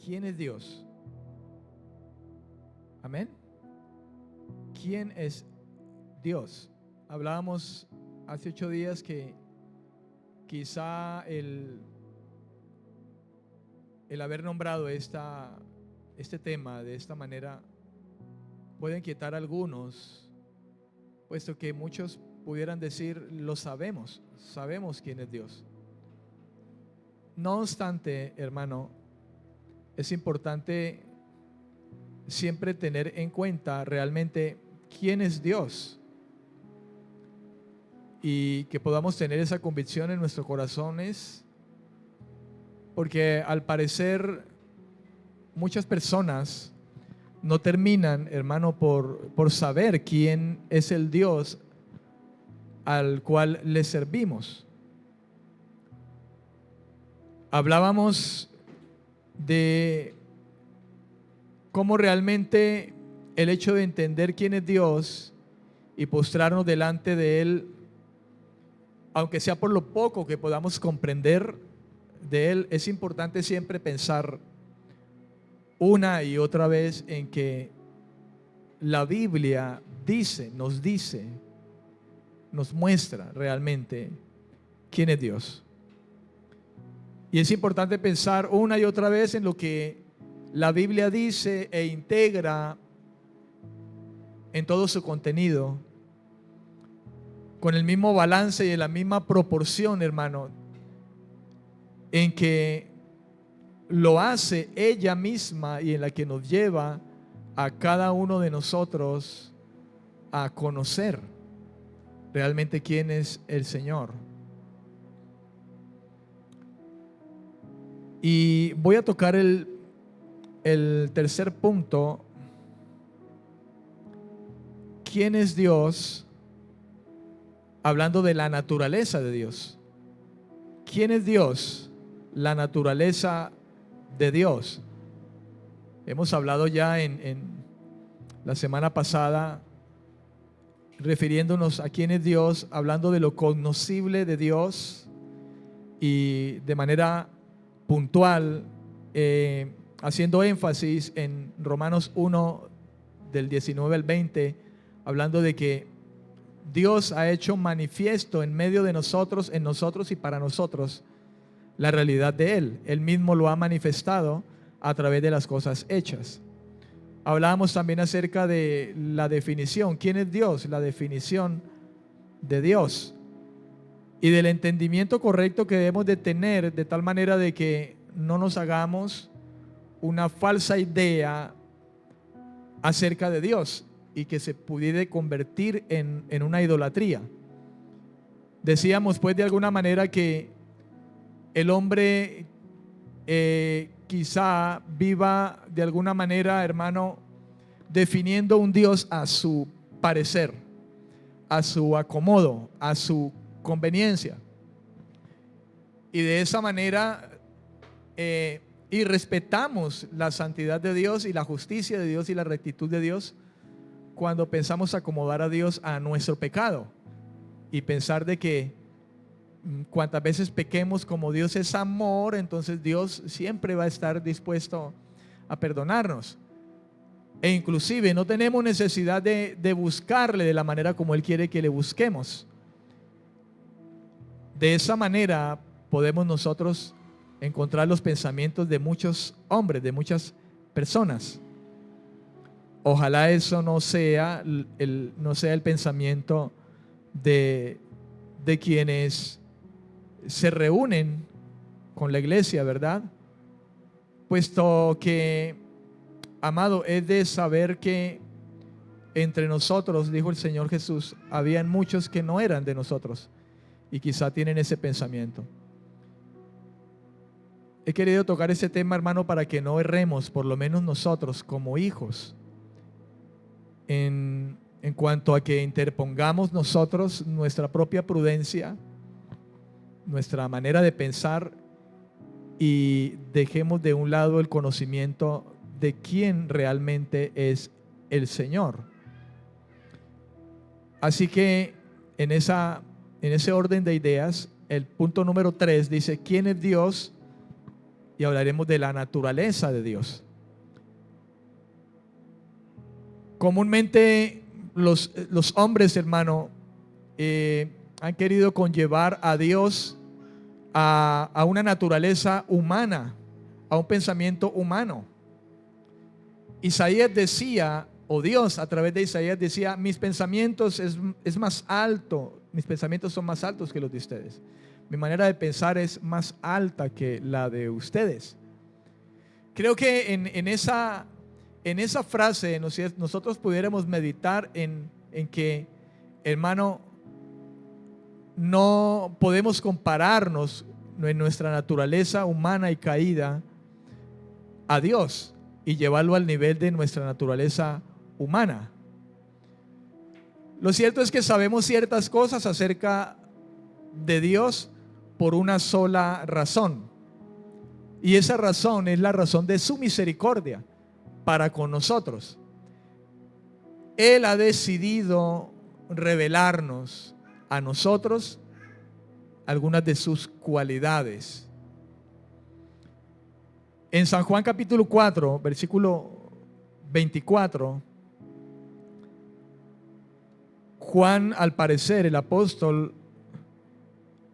¿quién es Dios? Amén. ¿Quién es Dios? Hablábamos hace 8 días que quizá el haber nombrado este tema de esta manera puede inquietar a algunos, puesto que muchos pudieran decir, lo sabemos quién es Dios. No obstante, hermano, es importante siempre tener en cuenta realmente quién es Dios y que podamos tener esa convicción en nuestros corazones, porque al parecer muchas personas no terminan, hermano, por saber quién es el Dios al cual le servimos. Hablábamos de cómo realmente el hecho de entender quién es Dios y postrarnos delante de Él, aunque sea por lo poco que podamos comprender de Él, es importante siempre pensar una y otra vez en que la Biblia nos muestra realmente quién es Dios. Y es importante pensar una y otra vez en lo que la Biblia dice e integra en todo su contenido, con el mismo balance y en la misma proporción, hermano, en que lo hace ella misma y en la que nos lleva a cada uno de nosotros a conocer realmente quién es el Señor. Y voy a tocar el tercer punto. ¿Quién es Dios? Hablando de la naturaleza de Dios. ¿Quién es Dios? La naturaleza de Dios. Hemos hablado ya en la semana pasada, refiriéndonos a quién es Dios, hablando de lo cognoscible de Dios y de manera puntual, haciendo énfasis en Romanos 1 del 19 al 20, hablando de que Dios ha hecho manifiesto en medio de nosotros, en nosotros y para nosotros, la realidad de Él. Él mismo lo ha manifestado a través de las cosas hechas. Hablábamos también acerca de la definición. ¿Quién es Dios? La definición de Dios y del entendimiento correcto que debemos de tener, de tal manera de que no nos hagamos una falsa idea acerca de Dios y que se pudiera convertir en una idolatría. Decíamos pues de alguna manera que el hombre quizá viva de alguna manera, hermano, definiendo un Dios a su parecer, a su acomodo, a su conveniencia. Y de esa manera y respetamos la santidad de Dios y la justicia de Dios y la rectitud de Dios cuando pensamos acomodar a Dios a nuestro pecado y pensar de que cuantas veces pequemos, como Dios es amor, entonces Dios siempre va a estar dispuesto a perdonarnos. E inclusive no tenemos necesidad de buscarle de la manera como Él quiere que le busquemos. De esa manera podemos nosotros encontrar los pensamientos de muchos hombres, de muchas personas. Ojalá eso no sea el pensamiento de quienes se reúnen con la iglesia, ¿verdad? Puesto que, amado, es de saber que entre nosotros, dijo el Señor Jesús, habían muchos que no eran de nosotros y quizá tienen ese pensamiento. He querido tocar ese tema, hermano, para que no erremos, por lo menos nosotros como hijos, en cuanto a que interpongamos nosotros nuestra propia prudencia, nuestra manera de pensar y dejemos de un lado el conocimiento de quién realmente es el Señor. Así que en ese orden de ideas, el punto número 3 dice: ¿quién es Dios? y hablaremos de la naturaleza de Dios. Comúnmente los hombres, hermano, han querido conllevar a Dios a una naturaleza humana, a un pensamiento humano. Isaías decía, o Dios a través de Isaías decía, mis pensamientos es más alto, mis pensamientos son más altos que los de ustedes. Mi manera de pensar es más alta que la de ustedes. Creo que en esa frase nosotros pudiéramos meditar en que, hermano, no podemos compararnos en nuestra naturaleza humana y caída a Dios y llevarlo al nivel de nuestra naturaleza humana. Lo cierto es que sabemos ciertas cosas acerca de Dios por una sola razón, y esa razón es la razón de su misericordia para con nosotros. Él ha decidido revelarnos a nosotros algunas de sus cualidades. En San Juan capítulo 4, versículo 24, Juan, al parecer, el apóstol,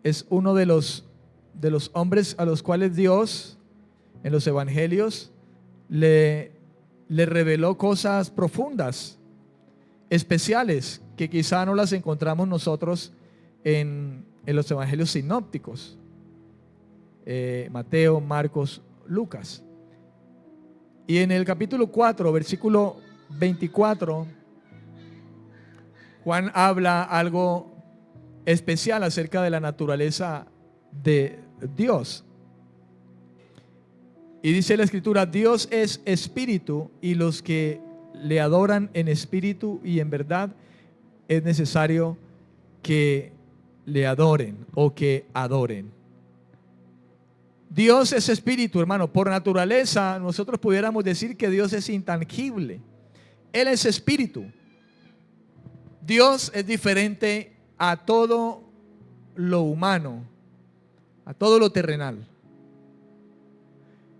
es uno de los hombres a los cuales Dios en los evangelios le reveló cosas profundas, especiales, que quizá no las encontramos nosotros en los evangelios sinópticos, Mateo, Marcos, Lucas. Y en el capítulo 4, versículo 24, Juan habla algo especial acerca de la naturaleza de Dios. Y dice la escritura, Dios es espíritu, y los que le adoran en espíritu y en verdad es necesario que le adoren o que adoren. Dios es espíritu, hermano. Por naturaleza nosotros pudiéramos decir que Dios es intangible. Él es espíritu. Dios es diferente a todo lo humano, a todo lo terrenal.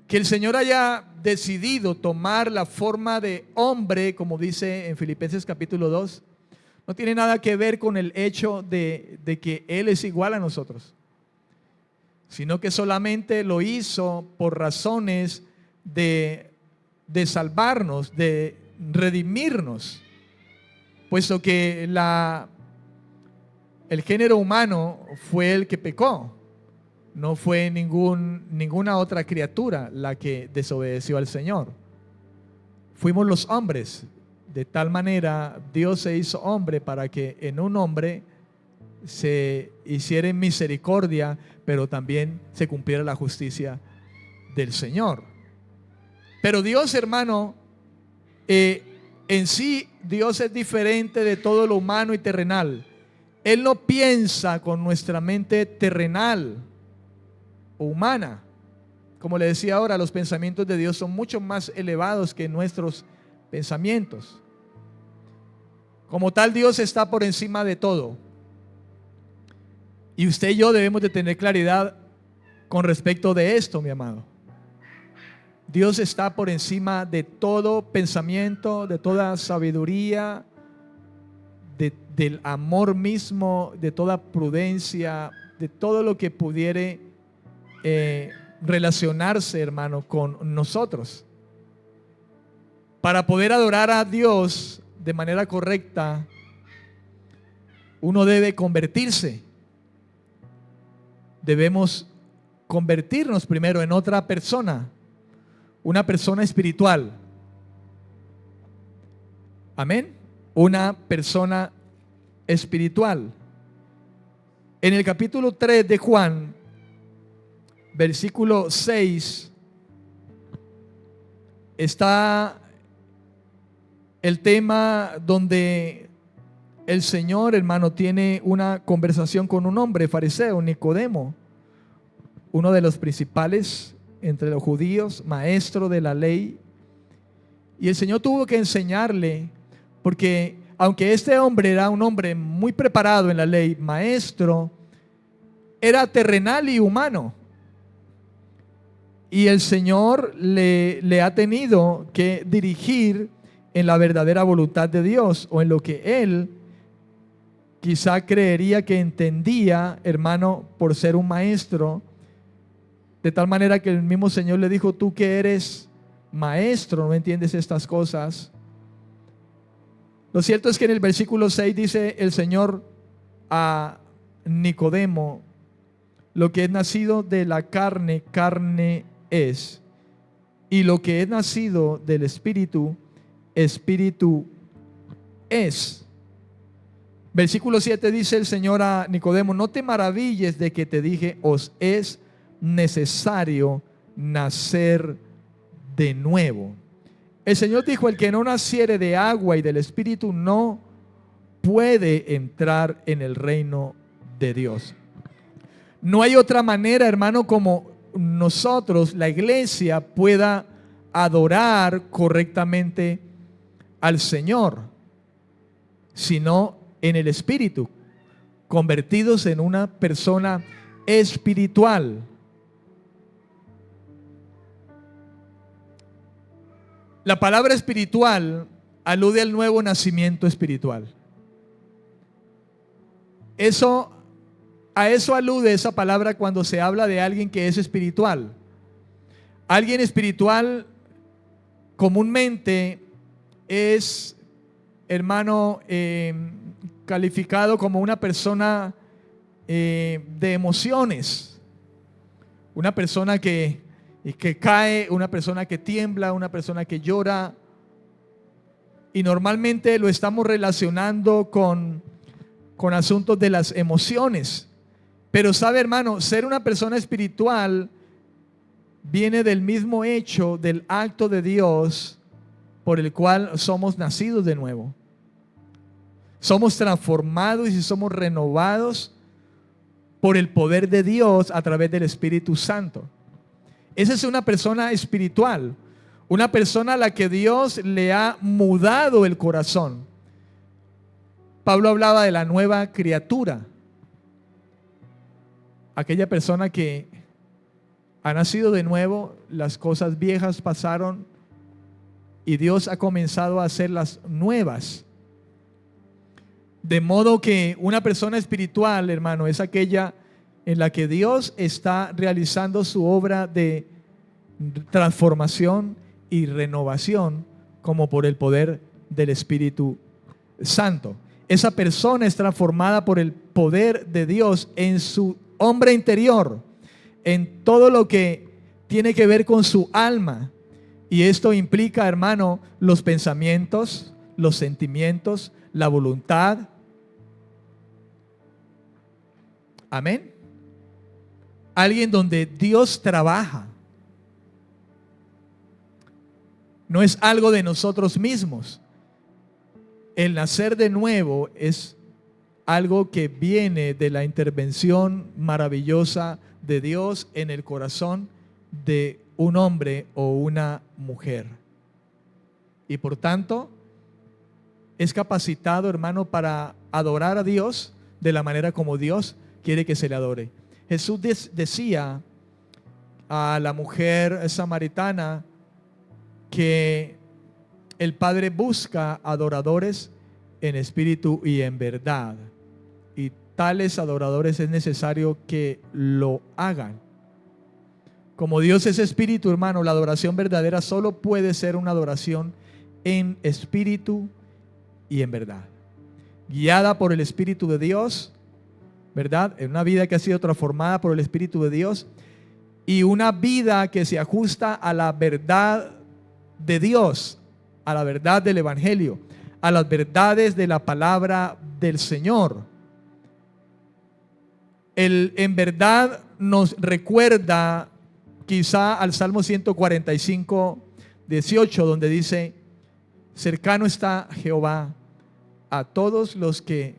Que el Señor haya decidido tomar la forma de hombre, como dice en Filipenses capítulo 2, no tiene nada que ver con el hecho de que Él es igual a nosotros, sino que solamente lo hizo por razones de salvarnos, de redimirnos, puesto que el género humano fue el que pecó. No fue ninguna otra criatura la que desobedeció al Señor. Fuimos los hombres. De tal manera Dios se hizo hombre para que en un hombre se hiciera misericordia, pero también se cumpliera la justicia del Señor. Pero Dios, hermano, en sí Dios es diferente de todo lo humano y terrenal. Él no piensa con nuestra mente terrenal o humana. Como le decía ahora, los pensamientos de Dios son mucho más elevados que nuestros pensamientos. Como tal, Dios está por encima de todo. Y usted y yo debemos de tener claridad con respecto de esto, mi amado. Dios está por encima de todo pensamiento, de toda sabiduría, del amor mismo, de toda prudencia, de todo lo que pudiere relacionarse, hermano, con nosotros. Para poder adorar a Dios de manera correcta, uno debe convertirse. Debemos convertirnos primero en otra persona, una persona espiritual. Amén. Una persona espiritual. En el capítulo 3 de Juan, versículo 6, está el tema donde el Señor, hermano, tiene una conversación con un hombre fariseo, Nicodemo, uno de los principales entre los judíos, maestro de la ley. Y el Señor tuvo que enseñarle, porque aunque este hombre era un hombre muy preparado en la ley, maestro, era terrenal y humano. Y el Señor le ha tenido que dirigir en la verdadera voluntad de Dios, o en lo que Él quizá creería que entendía, hermano, por ser un maestro, de tal manera que el mismo Señor le dijo: tú que eres maestro, no entiendes estas cosas. Lo cierto es que en el versículo 6 dice el Señor a Nicodemo: lo que es nacido de la carne, carne es, y lo que es nacido del Espíritu, Espíritu es. Versículo 7 dice el Señor a Nicodemo: no te maravilles de que te dije, os es necesario nacer de nuevo. El Señor dijo: el que no naciere de agua y del Espíritu no puede entrar en el reino de Dios. No hay otra manera, hermano, como nosotros, la iglesia, pueda adorar correctamente al Señor, sino en el Espíritu, convertidos en una persona espiritual. La palabra espiritual alude al nuevo nacimiento espiritual. A eso alude esa palabra cuando se habla de alguien que es espiritual. Alguien espiritual comúnmente es, hermano, calificado como una persona de emociones, una persona que cae, una persona que tiembla, una persona que llora, y normalmente lo estamos relacionando con asuntos de las emociones. Pero sabe, hermano, ser una persona espiritual viene del mismo hecho, del acto de Dios por el cual somos nacidos de nuevo. Somos transformados y somos renovados por el poder de Dios a través del Espíritu Santo. Esa es una persona espiritual, una persona a la que Dios le ha mudado el corazón. Pablo hablaba de la nueva criatura, aquella persona que ha nacido de nuevo, las cosas viejas pasaron y Dios ha comenzado a hacerlas nuevas. De modo que una persona espiritual, hermano, es aquella en la que Dios está realizando su obra de transformación y renovación, como por el poder del Espíritu Santo. Esa persona es transformada por el poder de Dios en su hombre interior, en todo lo que tiene que ver con su alma. Y esto implica, hermano, los pensamientos, los sentimientos, la voluntad. Amén. Alguien donde Dios trabaja. No es algo de nosotros mismos. El nacer de nuevo es algo que viene de la intervención maravillosa de Dios en el corazón de un hombre o una mujer. Y por tanto, es capacitado, hermano, para adorar a Dios de la manera como Dios quiere que se le adore. Jesús decía a la mujer samaritana que el Padre busca adoradores en espíritu y en verdad. Y tales adoradores es necesario que lo hagan. Como Dios es espíritu, hermano, la adoración verdadera solo puede ser una adoración en espíritu y en verdad, guiada por el Espíritu de Dios, ¿verdad? En una vida que ha sido transformada por el Espíritu de Dios, y una vida que se ajusta a la verdad de Dios, a la verdad del Evangelio, a las verdades de la palabra del Señor. En verdad nos recuerda quizá al Salmo 145, 18, donde dice: cercano está Jehová a todos los que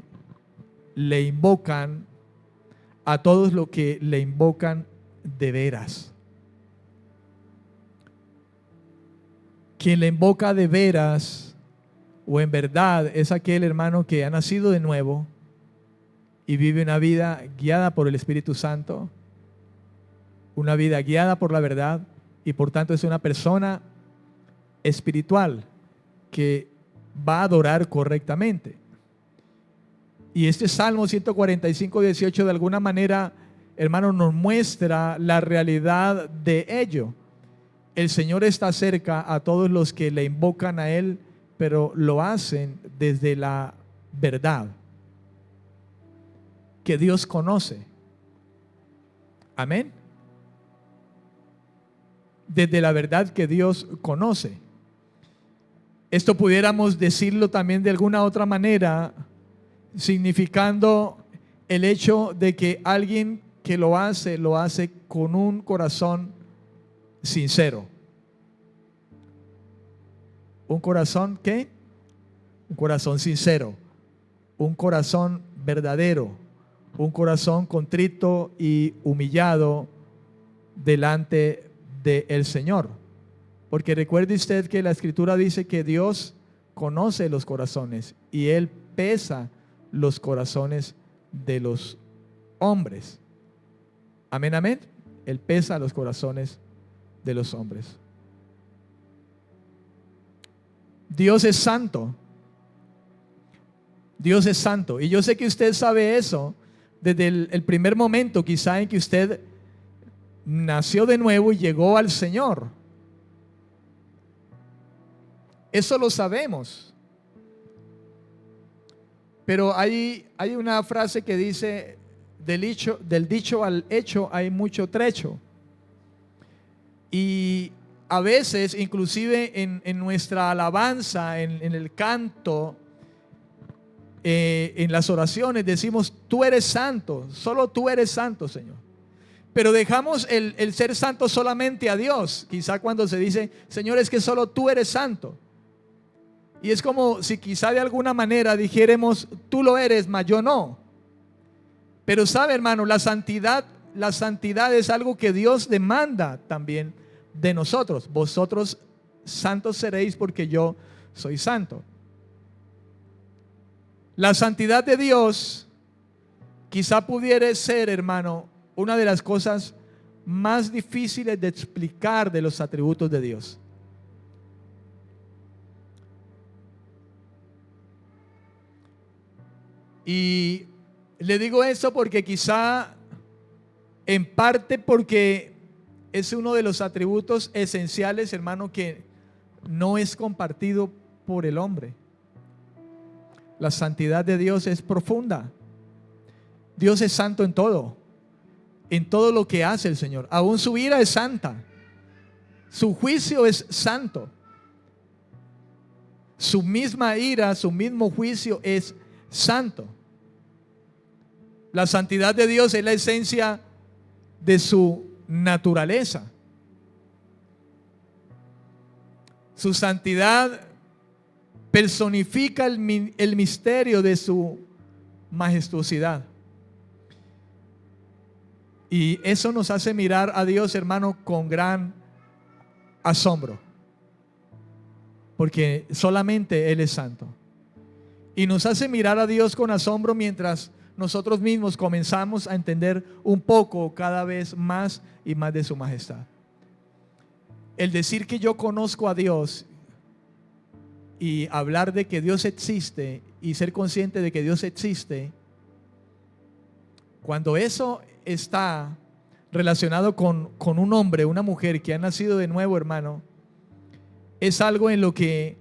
le invocan, a todos los que le invocan de veras. Quien le invoca de veras o en verdad es aquel, hermano, que ha nacido de nuevo y vive una vida guiada por el Espíritu Santo, una vida guiada por la verdad, y por tanto es una persona espiritual que va a adorar correctamente. Y este Salmo 145, 18 de alguna manera, hermano, nos muestra la realidad de ello. El Señor está cerca a todos los que le invocan a Él, pero lo hacen desde la verdad que Dios conoce. Amén. Desde la verdad que Dios conoce. Esto pudiéramos decirlo también de alguna otra manera, significando el hecho de que alguien que lo hace con un corazón sincero. ¿Un corazón qué? Un corazón sincero, un corazón verdadero, un corazón contrito y humillado delante del Señor. Porque recuerde usted que la Escritura dice que Dios conoce los corazones y Él pesa los corazones de los hombres. Amén, amén. Él pesa los corazones de los hombres. Dios es santo. Dios es santo. Y yo sé que usted sabe eso desde el primer momento, quizá en que usted nació de nuevo y llegó al Señor. Eso lo sabemos. Pero hay una frase que dice, del dicho al hecho hay mucho trecho. Y a veces, inclusive en nuestra alabanza, en el canto, en las oraciones, decimos, tú eres santo, solo tú eres santo, Señor. Pero dejamos el ser santo solamente a Dios. Quizá cuando se dice, Señor, es que solo tú eres santo. Y es como si quizá de alguna manera dijéramos, tú lo eres, mas yo no. Pero sabe, hermano, la santidad es algo que Dios demanda también de nosotros. Vosotros santos seréis porque yo soy santo. La santidad de Dios quizá pudiera ser, hermano, una de las cosas más difíciles de explicar de los atributos de Dios. Y le digo eso porque quizá en parte porque es uno de los atributos esenciales, hermano, que no es compartido por el hombre. La santidad de Dios es profunda. Dios es santo en todo lo que hace el Señor. Aún su ira es santa. Su juicio es santo. Su misma ira, su mismo juicio es santo. La santidad de Dios es la esencia de su naturaleza. Su santidad personifica el misterio de su majestuosidad. Y eso nos hace mirar a Dios, hermano, con gran asombro. Porque solamente Él es santo. Y nos hace mirar a Dios con asombro mientras nosotros mismos comenzamos a entender un poco cada vez más y más de su majestad. El decir que yo conozco a Dios y hablar de que Dios existe y ser consciente de que Dios existe, cuando eso está relacionado con un hombre, una mujer que ha nacido de nuevo, hermano, es algo en lo que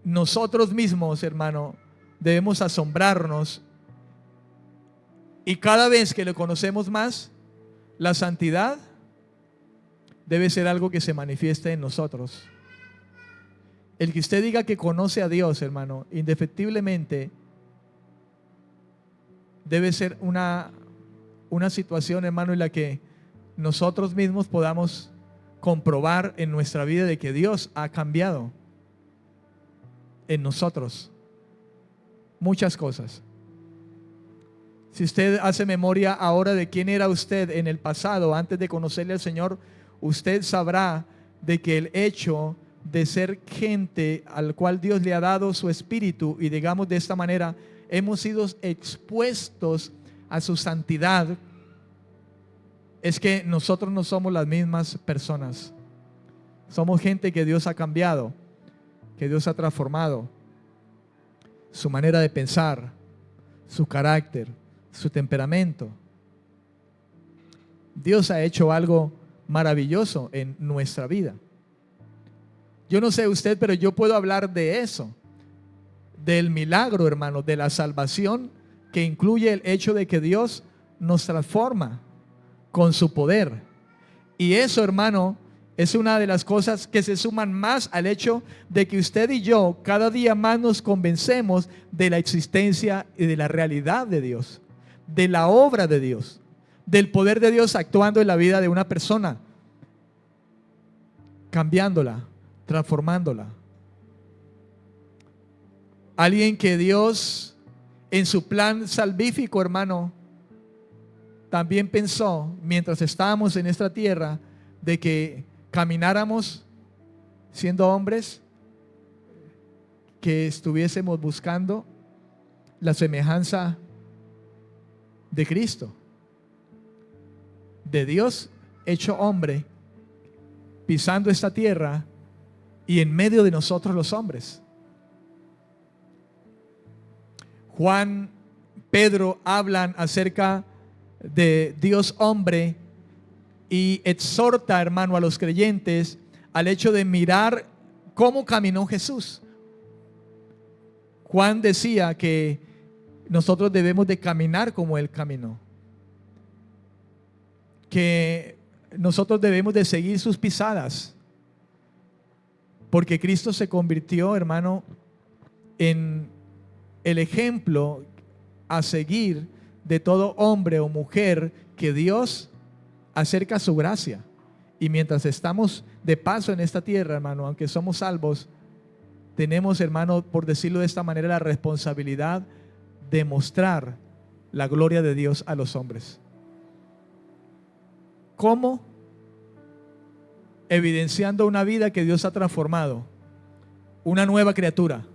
nosotros mismos, hermano, debemos asombrarnos. Y cada vez que lo conocemos más, la santidad debe ser algo que se manifieste en nosotros. El que usted diga que conoce a Dios, hermano, indefectiblemente debe ser una situación, hermano, en la que nosotros mismos podamos comprobar en nuestra vida de que Dios ha cambiado en nosotros muchas cosas. Si usted hace memoria ahora de quién era usted en el pasado, antes de conocerle al Señor, usted sabrá de que el hecho de ser gente al cual Dios le ha dado su espíritu, y digamos de esta manera, hemos sido expuestos a su santidad, es que nosotros no somos las mismas personas. Somos gente que Dios ha cambiado, que Dios ha transformado su manera de pensar, su carácter, su temperamento. Dios ha hecho algo maravilloso en nuestra vida. Yo no sé usted, pero yo puedo hablar de eso, del milagro, hermano, de la salvación, que incluye el hecho de que Dios nos transforma con su poder. Y eso, hermano, es una de las cosas que se suman más al hecho de que usted y yo cada día más nos convencemos de la existencia y de la realidad de Dios, de la obra de Dios, del poder de Dios actuando en la vida de una persona, cambiándola, transformándola. Alguien que Dios en su plan salvífico, hermano, también pensó mientras estábamos en esta tierra de que camináramos siendo hombres, que estuviésemos buscando la semejanza de Cristo, de Dios hecho hombre, pisando esta tierra y en medio de nosotros los hombres. Juan, Pedro hablan acerca de Dios hombre y exhorta, hermano, a los creyentes al hecho de mirar cómo caminó Jesús. Juan decía que nosotros debemos de caminar como Él caminó, que nosotros debemos de seguir sus pisadas, porque Cristo se convirtió, hermano, en el ejemplo a seguir de todo hombre o mujer que Dios acerca su gracia. Y mientras estamos de paso en esta tierra, hermano, aunque somos salvos, tenemos, hermano, por decirlo de esta manera, la responsabilidad de mostrar la gloria de Dios a los hombres. ¿Cómo? Evidenciando una vida que Dios ha transformado, una nueva criatura,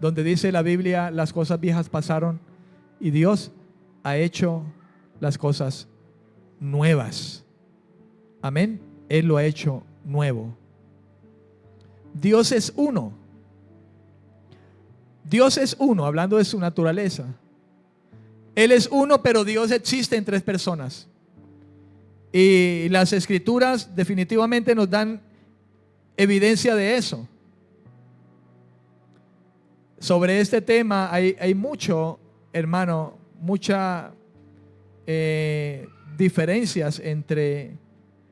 donde dice la Biblia: las cosas viejas pasaron y Dios ha hecho las cosas nuevas. Amén. Él lo ha hecho nuevo. Dios es uno. Dios es uno, hablando de su naturaleza. Él es uno, pero Dios existe en tres personas. Y las escrituras definitivamente nos dan evidencia de eso. Sobre este tema hay mucho, hermano, mucha diferencias entre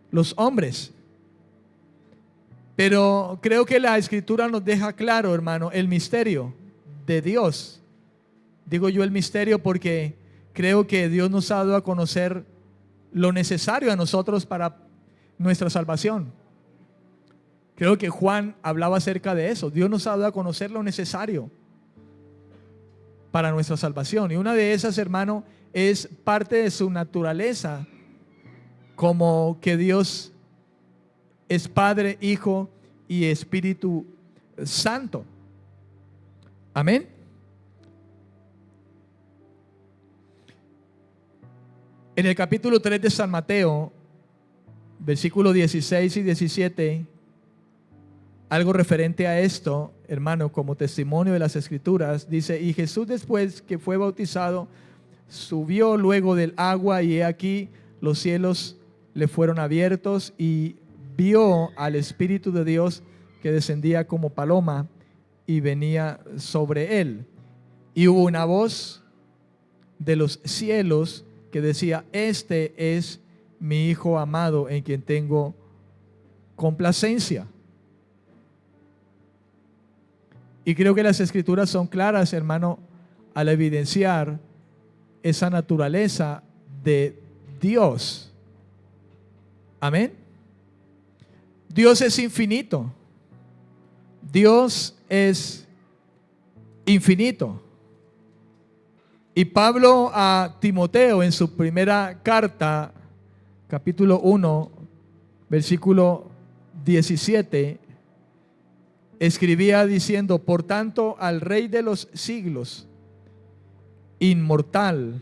los hombres. Pero creo que la escritura nos deja claro, hermano, el misterio de Dios. Digo yo el misterio porque creo que Dios nos ha dado a conocer lo necesario a nosotros para nuestra salvación. Creo que Juan hablaba acerca de eso. Dios nos ha dado a conocer lo necesario para nuestra salvación. Y una de esas, hermano, es parte de su naturaleza, como que Dios es Padre, Hijo y Espíritu Santo. Amén. En el capítulo 3 de San Mateo, versículos 16 y 17, algo referente a esto, hermano, como testimonio de las Escrituras, dice: y Jesús, después que fue bautizado, subió luego del agua, y he aquí los cielos le fueron abiertos, y vio al Espíritu de Dios que descendía como paloma y venía sobre él. Y hubo una voz de los cielos que decía: este es mi Hijo amado, en quien tengo complacencia. Y creo que las escrituras son claras, hermano, al evidenciar esa naturaleza de Dios. Amén. Dios es infinito. Dios es infinito. Y Pablo a Timoteo, en su primera carta, capítulo 1, versículo 17, escribía diciendo: por tanto, al Rey de los siglos, inmortal,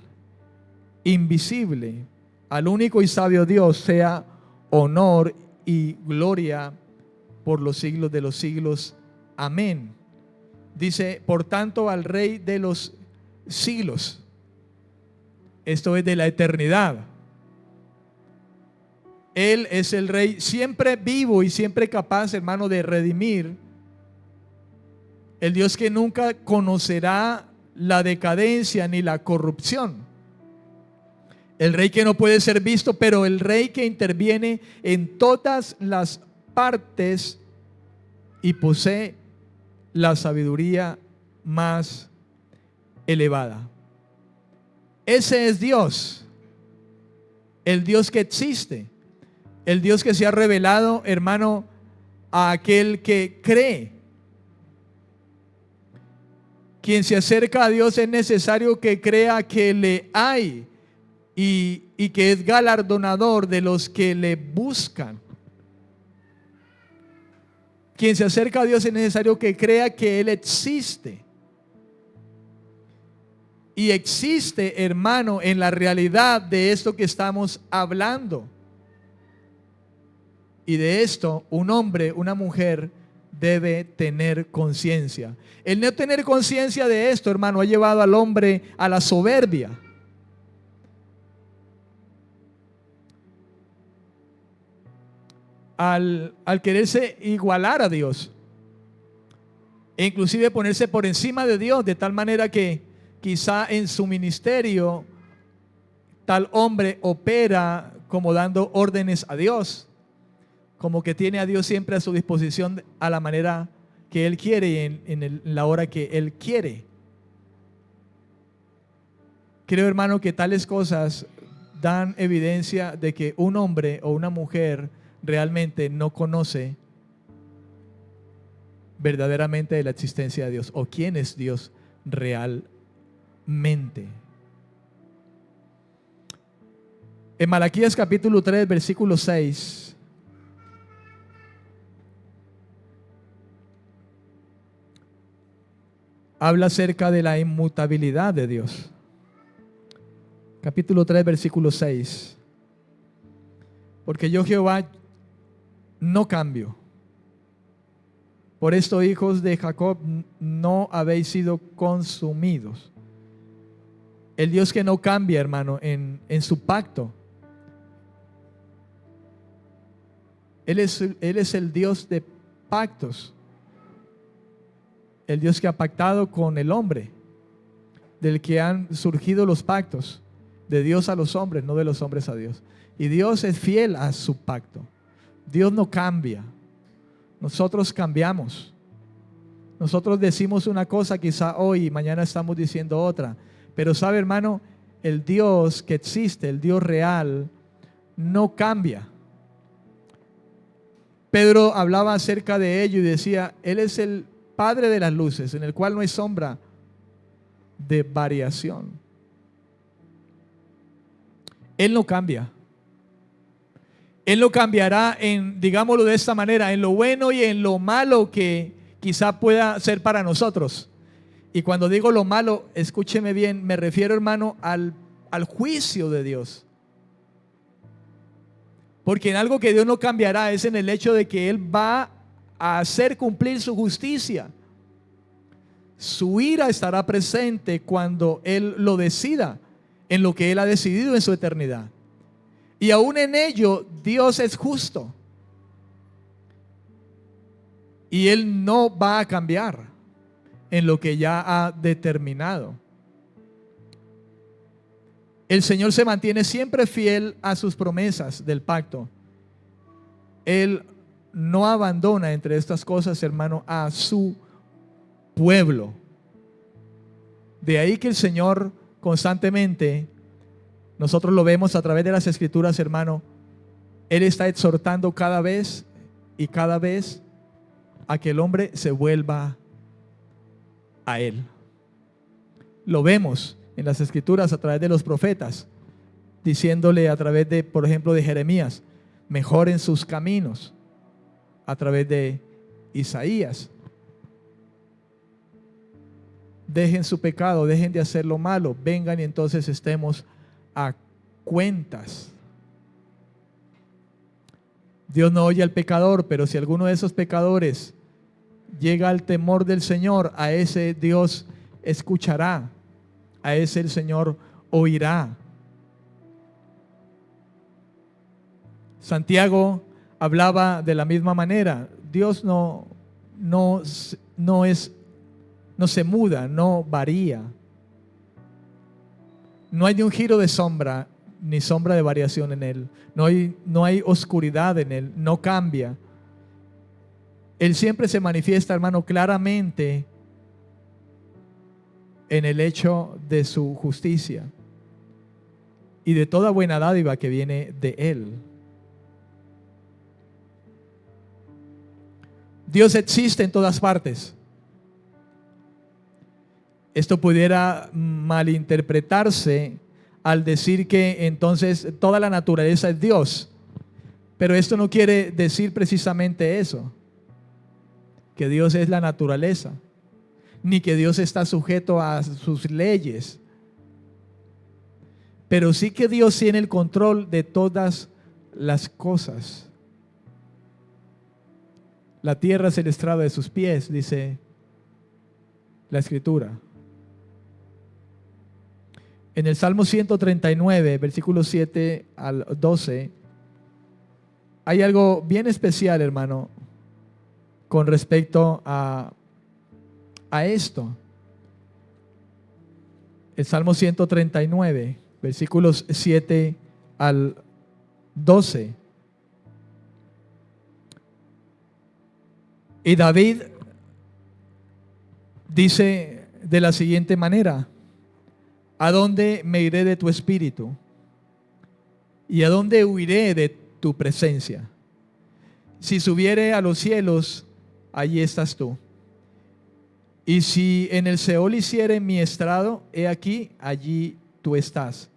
invisible, al único y sabio Dios, sea honor y gloria por los siglos de los siglos. Amén. Dice, por tanto, al Rey de los siglos. Esto es de la eternidad. Él es el Rey siempre vivo y siempre capaz, hermano, de redimir. El Dios que nunca conocerá la decadencia ni la corrupción. El Rey que no puede ser visto, pero el Rey que interviene en todas las partes y posee la sabiduría más elevada. Ese es Dios, el Dios que existe, el Dios que se ha revelado, hermano, a aquel que cree. Quien se acerca a Dios es necesario que crea que le hay y que es galardonador de los que le buscan. Quien se acerca a Dios es necesario que crea que Él existe. Y existe, hermano, en la realidad de esto que estamos hablando. Y de esto un hombre, una mujer debe tener conciencia. El no tener conciencia de esto, hermano, ha llevado al hombre a la soberbia. Al quererse igualar a Dios. E inclusive ponerse por encima de Dios, de tal manera que quizá en su ministerio tal hombre opera como dando órdenes a Dios, como que tiene a Dios siempre a su disposición a la manera que Él quiere y en la hora que Él quiere. Creo, hermano, que tales cosas dan evidencia de que un hombre o una mujer realmente no conoce verdaderamente de la existencia de Dios o quién es Dios realmente. En Malaquías capítulo 3, versículo 6, habla acerca de la inmutabilidad de Dios. Capítulo 3, versículo 6. Porque yo, Jehová, no cambio. Por esto, hijos de Jacob, no habéis sido consumidos. El Dios que no cambia, hermano, en su pacto. Él es el Dios de pactos. El Dios que ha pactado con el hombre, del que han surgido los pactos, de Dios a los hombres, no de los hombres a Dios. Y Dios es fiel a su pacto. Dios no cambia. Nosotros cambiamos. Nosotros decimos una cosa quizá hoy y mañana estamos diciendo otra. Pero sabe, hermano, el Dios que existe, el Dios real, no cambia. Pedro hablaba acerca de ello y decía, Él es el Padre de las luces, en el cual no hay sombra de variación. Él no cambia. Él no cambiará en, digámoslo de esta manera, en lo bueno y en lo malo que quizá pueda ser para nosotros. Y cuando digo lo malo, escúcheme bien, me refiero, hermano, al juicio de Dios. Porque en algo que Dios no cambiará es en el hecho de que Él va a hacer cumplir su justicia. Su ira estará presente cuando Él lo decida, en lo que Él ha decidido en su eternidad. Y aún en ello, Dios es justo. Y Él no va a cambiar en lo que ya ha determinado. El Señor se mantiene siempre fiel a sus promesas del pacto. Él no abandona entre estas cosas, hermano, a su pueblo. De ahí que el Señor constantemente, nosotros lo vemos a través de las Escrituras, hermano, Él está exhortando cada vez y cada vez a que el hombre se vuelva a Él. Lo vemos en las Escrituras a través de los profetas, diciéndole a través de, por ejemplo, de Jeremías, mejoren sus caminos. A través de Isaías, dejen su pecado, dejen de hacer lo malo, vengan y entonces estemos a cuentas. Dios no oye al pecador, pero si alguno de esos pecadores llega al temor del Señor, a ese Dios escuchará, a ese el Señor oirá. Santiago hablaba de la misma manera. Dios no se muda, no varía. No hay ni un giro de sombra, ni sombra de variación en Él. No hay oscuridad en Él, no cambia. Él siempre se manifiesta, hermano, claramente en el hecho de su justicia y de toda buena dádiva que viene de Él. Dios existe en todas partes. Esto pudiera malinterpretarse al decir que entonces toda la naturaleza es Dios. Pero esto no quiere decir precisamente eso, que Dios es la naturaleza, ni que Dios está sujeto a sus leyes. Pero sí que Dios tiene el control de todas las cosas. La tierra es el estrado de sus pies, dice la Escritura. En el Salmo 139, versículos 7 al 12, hay algo bien especial, hermano, con respecto a esto. El Salmo 139, versículos 7 al 12. Y David dice de la siguiente manera: ¿a dónde me iré de tu espíritu? ¿Y a dónde huiré de tu presencia? Si subiere a los cielos, allí estás tú. Y si en el Seol hiciere mi estrado, he aquí, allí tú estás.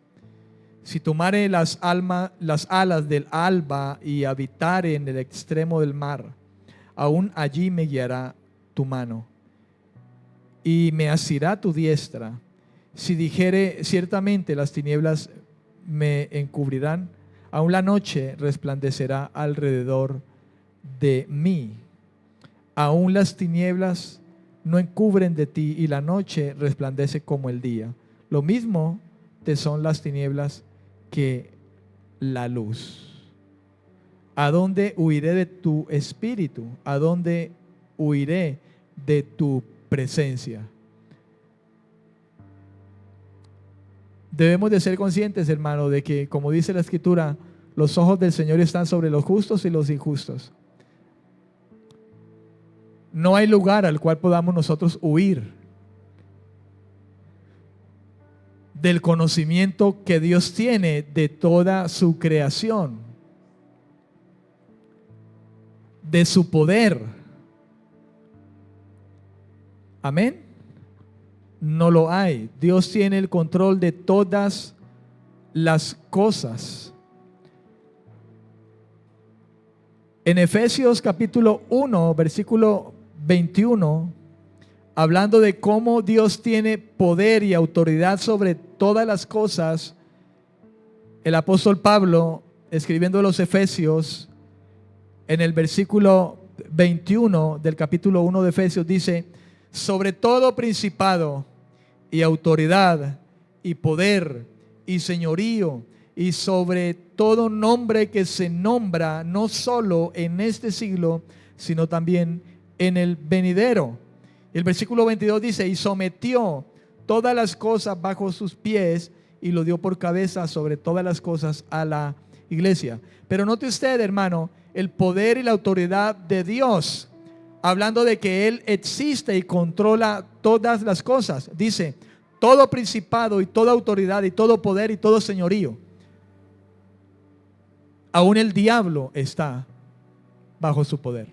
Si tomare las alas del alba y habitare en el extremo del mar, aún allí me guiará tu mano y me asirá tu diestra. Si dijere, ciertamente las tinieblas me encubrirán, aún la noche resplandecerá alrededor de mí. Aún las tinieblas no encubren de ti y la noche resplandece como el día. Lo mismo te son las tinieblas que la luz. ¿A dónde huiré de tu espíritu? ¿A dónde huiré de tu presencia? Debemos de ser conscientes, hermano, de que, como dice la Escritura, los ojos del Señor están sobre los justos y los injustos. No hay lugar al cual podamos nosotros huir del conocimiento que Dios tiene de toda su creación, de su poder. Amén. No lo hay. Dios tiene el control de todas las cosas. En Efesios capítulo 1, versículo 21, hablando de cómo Dios tiene poder y autoridad sobre todas las cosas, el apóstol Pablo, escribiendo a los Efesios, en el versículo 21 del capítulo 1 de Efesios, dice: sobre todo principado y autoridad y poder y señorío y sobre todo nombre que se nombra no solo en este siglo, sino también en el venidero. El versículo 22 dice: y sometió todas las cosas bajo sus pies y lo dio por cabeza sobre todas las cosas a la iglesia. Pero note usted, hermano, el poder y la autoridad de Dios, hablando de que Él existe y controla todas las cosas. Dice: todo principado y toda autoridad y todo poder y todo señorío. Aún el diablo está bajo su poder.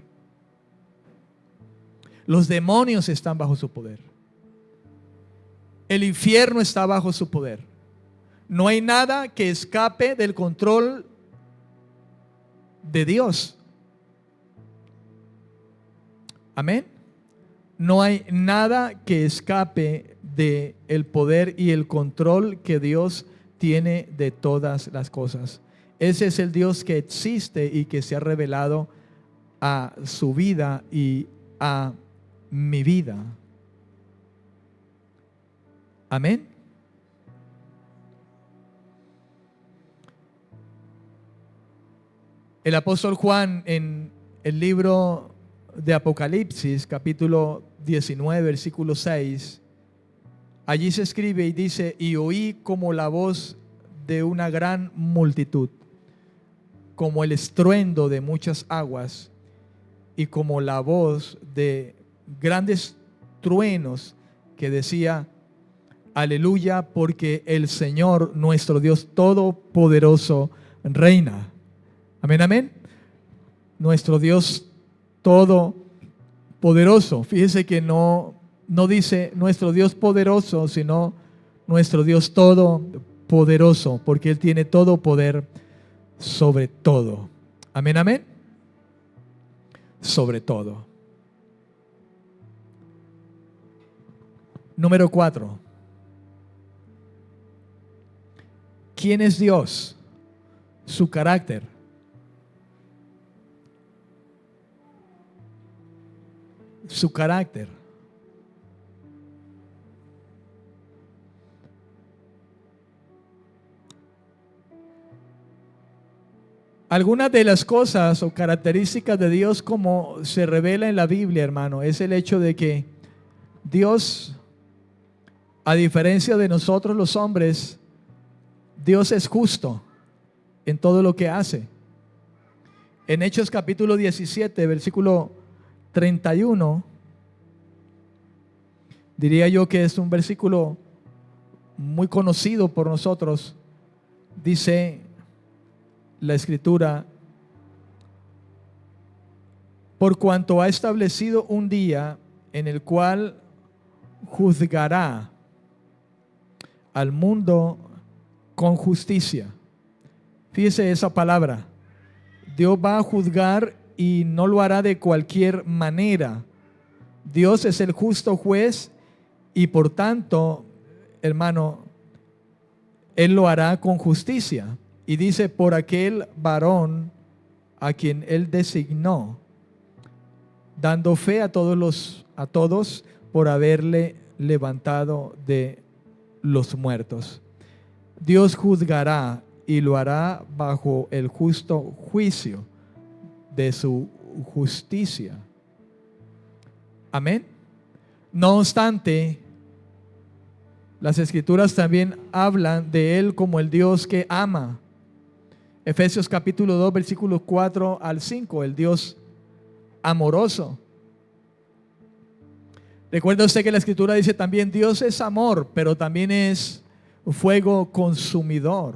Los demonios están bajo su poder. El infierno está bajo su poder. No hay nada que escape del control de Dios. Amén. No hay nada que escape del poder y el control que Dios tiene de todas las cosas. Ese es el Dios que existe y que se ha revelado a su vida y a mi vida. Amén. El apóstol Juan en el libro de Apocalipsis, capítulo 19, versículo 6, allí se escribe y dice: y oí como la voz de una gran multitud, como el estruendo de muchas aguas y como la voz de grandes truenos que decía: aleluya, porque el Señor nuestro Dios Todopoderoso reina. Amén, amén. Nuestro Dios Todopoderoso. Fíjese que no dice nuestro Dios poderoso, sino nuestro Dios Todopoderoso, porque Él tiene todo poder sobre todo. Amén, amén. Sobre todo. Número 4. ¿Quién es Dios? Su carácter. Su carácter. Algunas de las cosas o características de Dios como se revela en la Biblia, hermano, es el hecho de que Dios, a diferencia de nosotros los hombres, Dios es justo en todo lo que hace. En Hechos capítulo 17, versículo 31, diría yo que es un versículo muy conocido por nosotros. Dice la Escritura: por cuanto ha establecido un día en el cual juzgará al mundo con justicia. Fíjese esa palabra. Dios va a juzgar y no lo hará de cualquier manera. Dios es el justo juez y por tanto, hermano, Él lo hará con justicia. Y dice: por aquel varón a quien Él designó, dando fe a todos por haberle levantado de los muertos. Dios juzgará y lo hará bajo el justo juicio de su justicia. Amén. No obstante, las Escrituras también hablan de Él como el Dios que ama. Efesios capítulo 2, versículos 4 al 5, el Dios amoroso. Recuerda usted que la Escritura dice también: Dios es amor, pero también es fuego consumidor.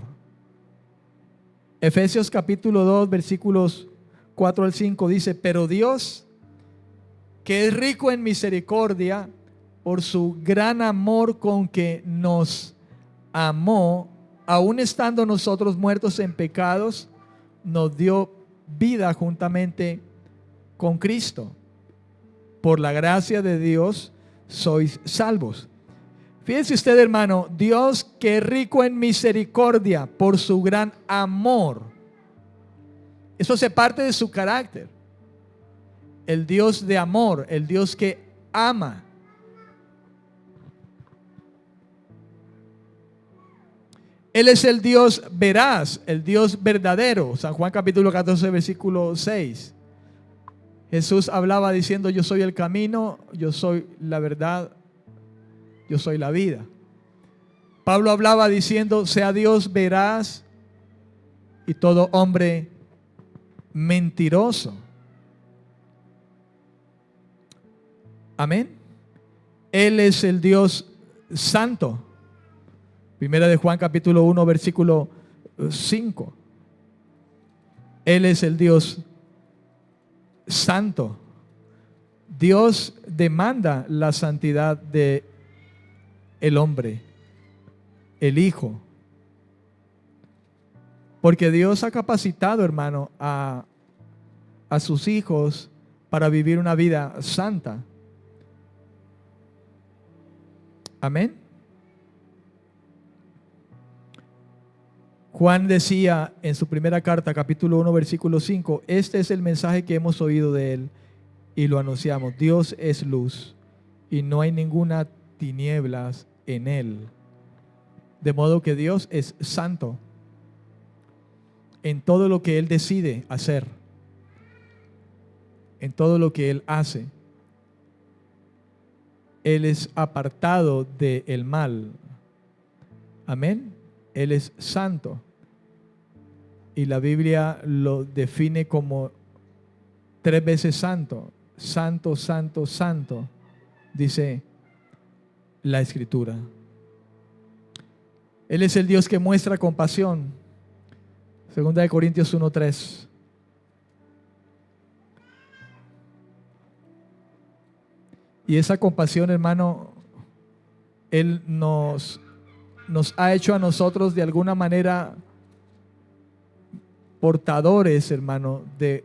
Efesios capítulo 2, versículos 4 al 5 dice: pero Dios, que es rico en misericordia, por su gran amor con que nos amó, aun estando nosotros muertos en pecados, nos dio vida juntamente con Cristo. Por la gracia de Dios sois salvos. Fíjense usted, hermano, Dios que es rico en misericordia por su gran amor. Eso hace parte de su carácter. El Dios de amor, el Dios que ama. Él es el Dios veraz, el Dios verdadero. San Juan capítulo 14, versículo 6. Jesús hablaba diciendo: yo soy el camino, yo soy la verdad, yo soy la vida. Pablo hablaba diciendo: sea Dios veraz y todo hombre mentiroso. Amén. Él es el Dios santo. Primera de Juan capítulo 1, versículo 5. Él es el Dios santo. Dios demanda la santidad de el hombre, el Hijo. Porque Dios ha capacitado, hermano, a sus hijos para vivir una vida santa. Amén. Juan decía en su primera carta, capítulo 1, versículo 5, este es el mensaje que hemos oído de él y lo anunciamos. Dios es luz y no hay ninguna tinieblas en él. De modo que Dios es santo en todo lo que él decide hacer, en todo lo que él hace. Él es apartado del mal. Amén. Él es santo. Y la Biblia lo define como 3 veces santo. Santo, santo, santo, dice la Escritura. Él es el Dios que muestra compasión. 2 Corintios 1:3. Y esa compasión, hermano, Él nos ha hecho a nosotros de alguna manera portadores, hermano, de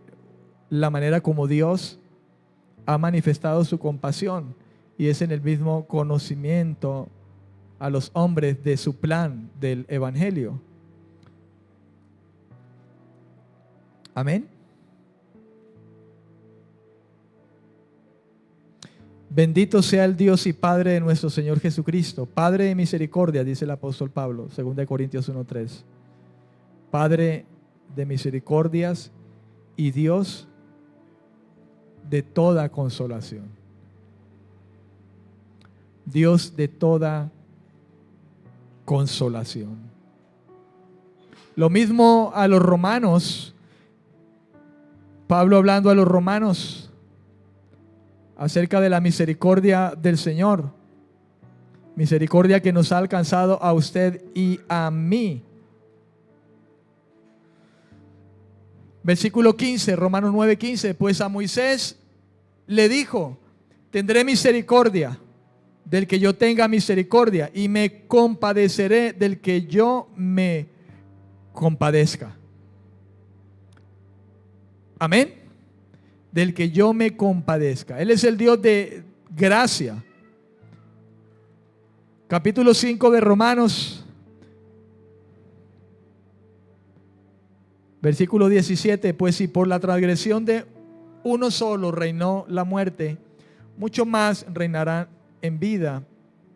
la manera como Dios ha manifestado su compasión, y es en el mismo conocimiento a los hombres de su plan del Evangelio. Amén. Bendito sea el Dios y Padre de nuestro Señor Jesucristo, Padre de misericordia, dice el apóstol Pablo, 2 Corintios 1:3. Padre de misericordias y Dios de toda consolación. Dios de toda consolación. Lo mismo a los romanos. Pablo hablando a los romanos acerca de la misericordia del Señor. Misericordia que nos ha alcanzado a usted y a mí. Versículo 15, Romanos 9:15. Pues a Moisés le dijo: tendré misericordia del que yo tenga misericordia, y me compadeceré del que yo me compadezca. Amén. Del que yo me compadezca. Él es el Dios de gracia. Capítulo 5 de Romanos, versículo 17. Pues si por la transgresión de uno solo reinó la muerte, mucho más reinarán en vida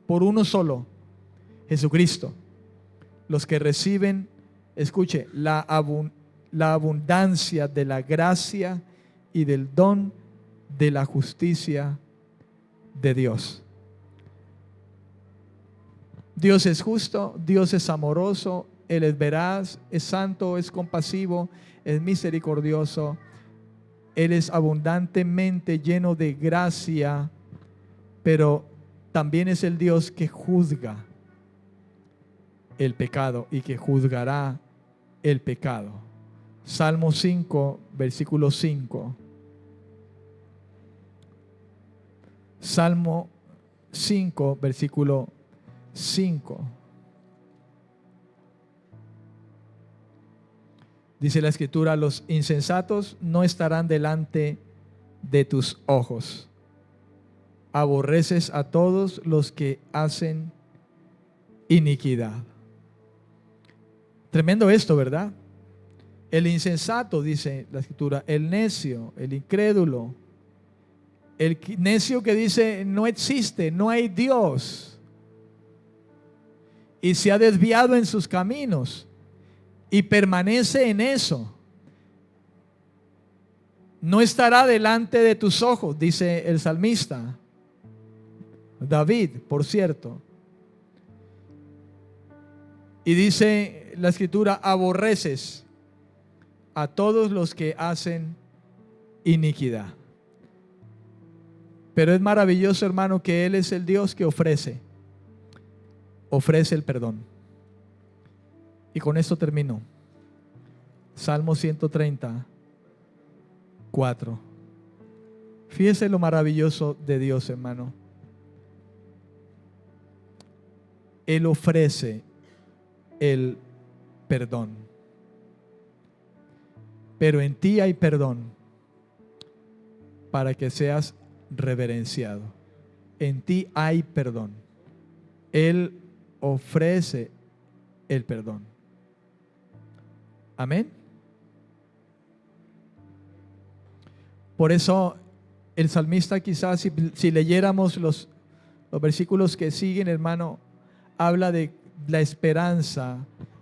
por uno solo, Jesucristo, los que reciben, escuche, la abundancia de la gracia y del don de la justicia de Dios. Dios es justo, Dios es amoroso, Él es veraz, es santo, es compasivo, es misericordioso. Él es abundantemente lleno de gracia, pero también es el Dios que juzga el pecado y que juzgará el pecado. Salmo 5, versículo 5. Salmo 5, versículo 5. Dice la Escritura: los insensatos no estarán delante de tus ojos. Aborreces a todos los que hacen iniquidad. Tremendo esto, ¿verdad? El insensato, dice la Escritura, el necio, el incrédulo, el necio que dice no existe, no hay Dios, y se ha desviado en sus caminos y permanece en eso, no estará delante de tus ojos, dice el salmista David, por cierto. Y dice la Escritura: aborreces a todos los que hacen iniquidad. Pero es maravilloso, hermano, que Él es el Dios que ofrece el perdón. Y con esto termino. Salmo 134. Fíjese lo maravilloso de Dios, hermano. Él ofrece el perdón. Pero en ti hay perdón para que seas reverenciado. En ti hay perdón. Él ofrece el perdón. Amén. Por eso el salmista, quizás si leyéramos los versículos que siguen, hermano, habla de la esperanza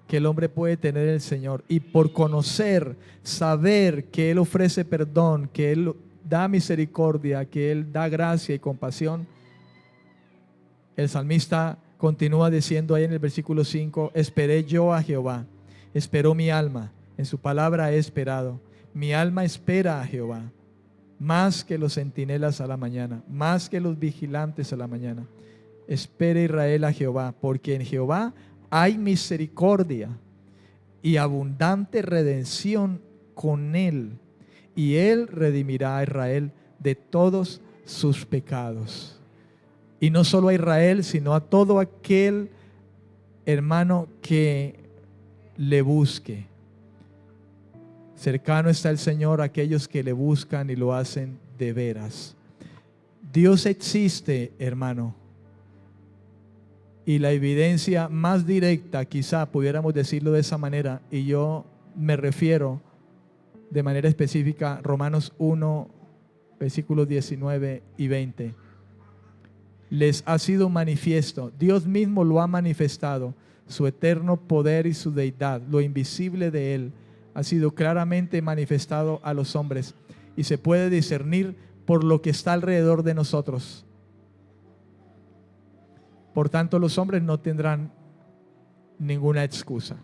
que el hombre puede tener en el Señor. Y por conocer, saber que Él ofrece perdón, que Él da misericordia, que Él da gracia y compasión, el salmista continúa diciendo ahí en el versículo 5: esperé yo a Jehová, esperó mi alma, en su palabra he esperado. Mi alma espera a Jehová, más que los centinelas a la mañana, más que los vigilantes a la mañana. Espera Israel a Jehová, porque en Jehová hay misericordia y abundante redención con Él, y Él redimirá a Israel de todos sus pecados. Y no solo a Israel, sino a todo aquel hermano que le busque. Cercano está el Señor a aquellos que le buscan y lo hacen de veras. Dios existe, hermano. Y la evidencia más directa, quizá pudiéramos decirlo de esa manera, y yo me refiero de manera específica a Romanos 1, versículos 19 y 20. Les ha sido manifiesto, Dios mismo lo ha manifestado, su eterno poder y su deidad, lo invisible de Él, ha sido claramente manifestado a los hombres y se puede discernir por lo que está alrededor de nosotros. Por tanto, los hombres no tendrán ninguna excusa.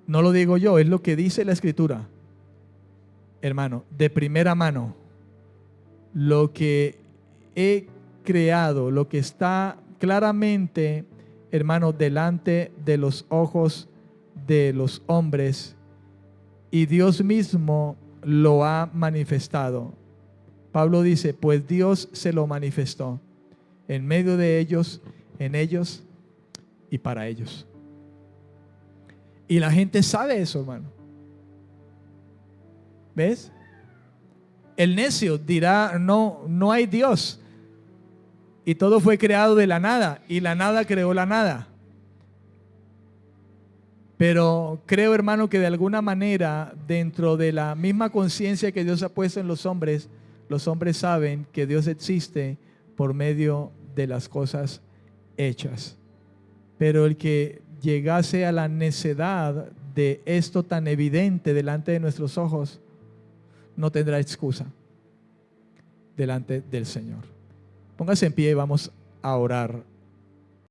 No lo digo yo, es lo que dice la Escritura. Hermano, de primera mano, lo que he creado, lo que está claramente, hermano, delante de los ojos de los hombres, y Dios mismo lo ha manifestado. Pablo dice, pues Dios se lo manifestó en medio de ellos, en ellos y para ellos. Y la gente sabe eso, hermano. ¿Ves? El necio dirá, no hay Dios. Y todo fue creado de la nada, y la nada creó la nada. Pero creo, hermano, que de alguna manera, dentro de la misma conciencia que Dios ha puesto en los hombres saben que Dios existe por medio de las cosas hechas. Pero el que llegase a la necedad de esto tan evidente delante de nuestros ojos, no tendrá excusa delante del Señor. Póngase en pie y vamos a orar